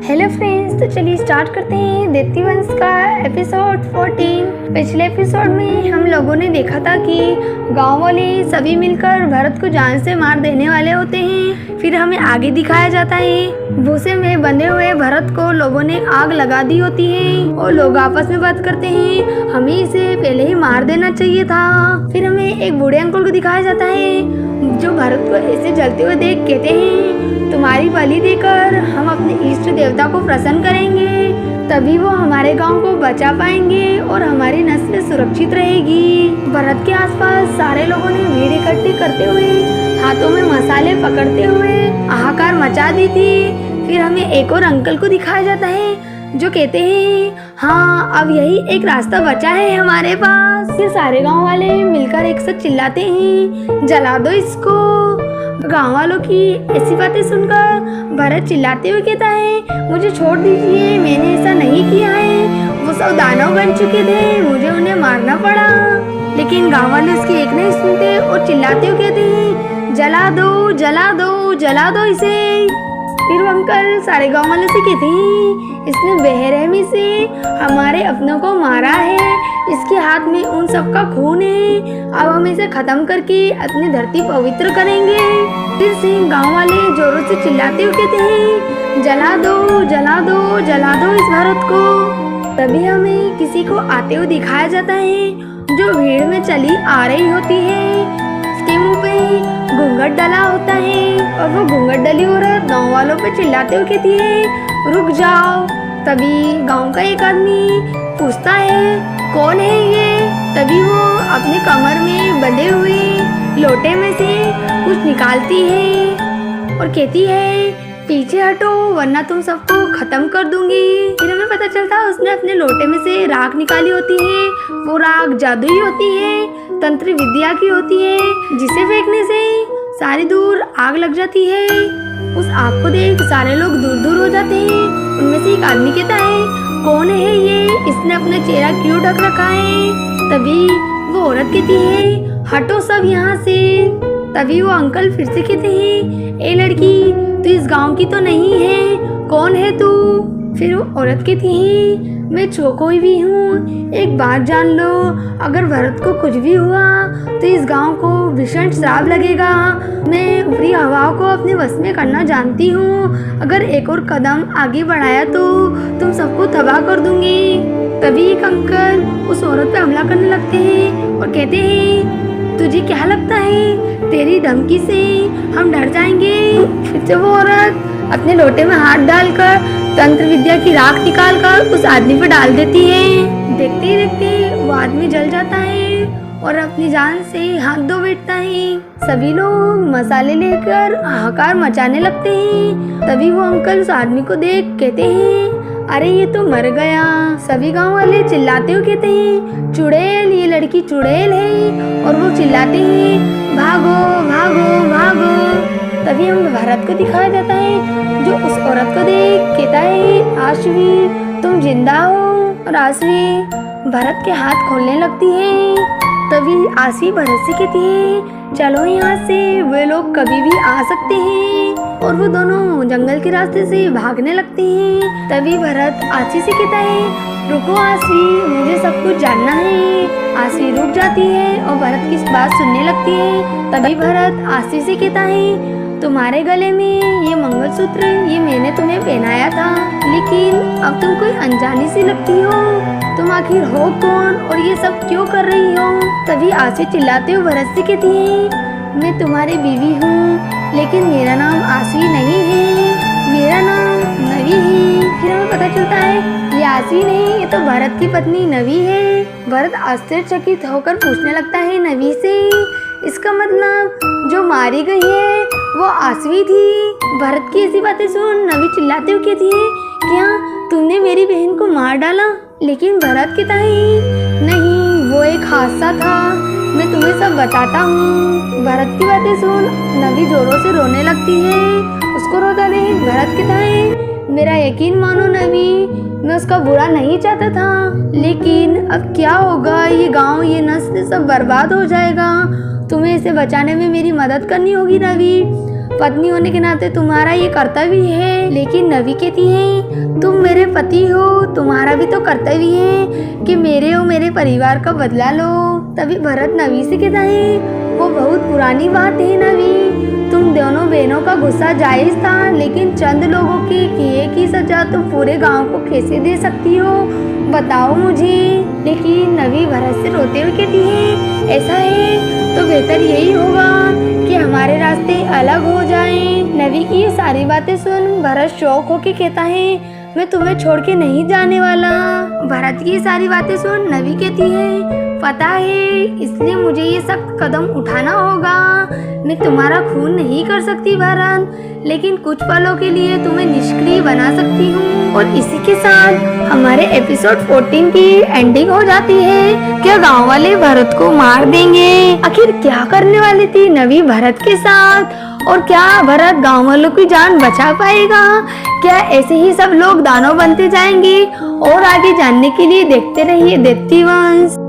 Hello friends, तो चलिए start करते हैं देती वंश का एपिसोड 14। पिछले एपिसोड में हम लोगों ने देखा था कि गांव वाले सभी मिलकर भरत को जान से मार देने वाले होते हैं। फिर हमें आगे दिखाया जाता है भूसे में बंधे हुए भरत को लोगों ने आग लगा दी होती है और लोग आपस में बात करते हैं हमें इसे पहले ही मार देना चाहिए था। फिर हमें एक बूढ़े अंकल को दिखाया जाता है जो भरत को ऐसे जलते हुए देख कहते हैं तुम्हारी बलि देकर हम अपने इष्ट देवता को प्रसन्न करेंगे, तभी वो हमारे गांव को बचा पाएंगे और हमारी नस्ल सुरक्षित रहेगी। भरत के आसपास सारे लोगों ने भीड़ इकट्ठी करते हुए हाथों में मसाले पकड़ते हुए हाहाकार मचा दी थी। फिर हमें एक और अंकल को दिखाया जाता है जो कहते हैं हाँ अब यही एक रास्ता बचा है हमारे पास। फिर सारे गांव वाले मिलकर एक साथ चिल्लाते हैं जला दो इसको। गांव वालों की ऐसी बातें सुनकर भरत चिल्लाते हुए कहता है मुझे छोड़ दीजिए, मैंने ऐसा नहीं किया है, वो सब दानव बन चुके थे, मुझे उन्हें मारना पड़ा। लेकिन गांव वाले उसकी एक नहीं सुनते और चिल्लाते हुए कहते हैं जला दो जला दो जला दो इसे। फिर वो अंकल सारे गांव वालों से कहते हैं इसने बेरहमी से हमारे अपनों को मारा है, इसके हाथ में उन सब का खून है, अब हम इसे खत्म करके अपनी धरती पवित्र करेंगे। फिर से गांव वाले जोरों से चिल्लाते हुए कहते हैं जला दो जला दो जला दो इस भरत को। तभी हमें किसी को आते हुए दिखाया जाता है जो भीड़ में चली आ रही होती है। उसके मुंह पे घूंघट डला होता है और वो घूंघट डली औरत गाँव वालों पे चिल्लाते हुए कहती है रुक जाओ। तभी गांव का एक आदमी पूछता है कौन है ये। तभी वो अपने कमर में बंधे हुए लोटे में से कुछ निकालती है और कहती है पीछे हटो वरना तुम सबको खत्म कर दूंगी। फिर हमें पता चलता उसने अपने लोटे में से राख निकाली होती है। वो राख जादुई होती है, तंत्र विद्या की होती है, जिसे फेंकने से सारी दूर आग लग जाती है। उस आग को देख सारे लोग दूर दूर हो जाते हैं। उनमें से एक आदमी कहता है कौन है ये, इसने अपना चेहरा क्यों ढक रखा है। तभी वो औरत कहती है हटो सब यहाँ से। तभी वो अंकल फिर से कहते हैं ए लड़की तू इस गांव की तो नहीं है, कौन है तू। फिर वो औरत कहती है मैं जो कोई भी हूँ, एक बात जान लो अगर भरत को कुछ भी हुआ तो इस गांव को भीषण श्राप लगेगा। मैं ऊपरी हवाओं को अपने वश में करना जानती हूँ, अगर एक और कदम आगे बढ़ाया तो तुम सबको तबाह कर दूंगी। तभी एक अंकल उस औरत पे हमला करने लगते हैं और कहते हैं तुझे क्या लगता है तेरी धमकी से हम डर जाएंगे। फिर से वो औरत अपने लोटे में हाथ डालकर तंत्र विद्या की राख निकालकर उस आदमी पर डाल देती है। देखते ही देखते वो आदमी जल जाता है और अपनी जान से हाथ धो बैठता है। सभी लोग मसाले लेकर हाहाकार मचाने लगते हैं। तभी वो अंकल उस आदमी को देख कहते हैं अरे ये तो मर गया। सभी गांव वाले चिल्लाते हुए कहते हैं चुड़ैल, ये लड़की चुड़ैल है। और वो चिल्लाते हैं भागो भागो भागो। तभी हम भरत को दिखाया जाता है जो उस औरत को देख कहता है आश्वी तुम जिंदा हो। और आश्वी भरत के हाथ खोलने लगती है। तभी आश्वी भरत से कहती है चलो यहाँ से, वे लोग कभी भी आ सकते हैं। और वो दोनों जंगल के रास्ते से भागने लगते हैं। तभी भरत आश्वी से कहता है रुको आश्वी, मुझे सब कुछ जानना है। आश्वी रुक जाती है और भरत की बात सुनने लगती है। तभी भरत आश्वी से कहता है तुम्हारे गले में ये मंगलसूत्र ये मैंने तुम्हें पहनाया था, लेकिन अब तुम कोई अनजानी सी लगती हो, तुम आखिर हो कौन और ये सब क्यों कर रही हो। तभी आश्वी चिल्लाते हुए भरत से कहती है मैं तुम्हारी बीवी हूँ, लेकिन मेरा नाम आश्वी नहीं है, मेरा नाम नवी है। फिर हमें पता चलता है ये आश्वी नहीं, ये तो भरत की पत्नी नवी है। भरत आश्चर्यचकित होकर पूछने लगता है नवी से इसका मतलब जो मारी गई है वो आश्वी थी। भरत की ऐसी बातें सुन नवी चिल्लाते हुए कहती है क्या तुमने मेरी बहन को मार डाला। लेकिन भरत कहता है नहीं वो एक हादसा था, मैं तुम्हें सब बताता हूँ। भरत की बातें सुन नवी जोरों से रोने लगती है। उसको रोता देख भरत कहता है मेरा यकीन मानो नवी, मैं उसका बुरा नहीं चाहता था, लेकिन अब क्या होगा, ये गांव ये नस्ल सब बर्बाद हो जाएगा, तुम्हें इसे बचाने में मेरी मदद करनी होगी नवी। पत्नी होने के नाते तुम्हारा ये कर्तव्य है। लेकिन नवी कहती है तुम मेरे पति हो, तुम्हारा भी तो कर्तव्य है कि मेरे और मेरे परिवार का बदला लो। तभी भरत नवी से कहता है वो बहुत पुरानी बात है नवी, तुम दोनों बहनों का गुस्सा जायज था, लेकिन चंद लोगों की किए की सजा तुम पूरे गांव को कैसे दे सकती हो, बताओ मुझे। लेकिन नवी भरत से रोते हुए कहती है ऐसा है तो बेहतर यही होगा कि हमारे रास्ते अलग हो जाएं। नवी की ये सारी बातें सुन भरत शौक होकर कहता है मैं तुम्हें छोड़ के नहीं जाने वाला। भरत की सारी बातें सुन नवी कहती है पता है, इसलिए मुझे ये सब कदम उठाना होगा। मैं तुम्हारा खून नहीं कर सकती भरत, लेकिन कुछ पलों के लिए तुम्हें निष्क्रिय बना सकती हूँ। और इसी के साथ हमारे एपिसोड 14 की एंडिंग हो जाती है। क्या गांव वाले भरत को मार देंगे? आखिर क्या करने वाली थी नवी भरत के साथ? और क्या भरत गांव वालों की जान बचा पाएगा? क्या ऐसे ही सब लोग दानव बनते जाएंगे? और आगे जानने के लिए देखते रहिए दैत्य वंश।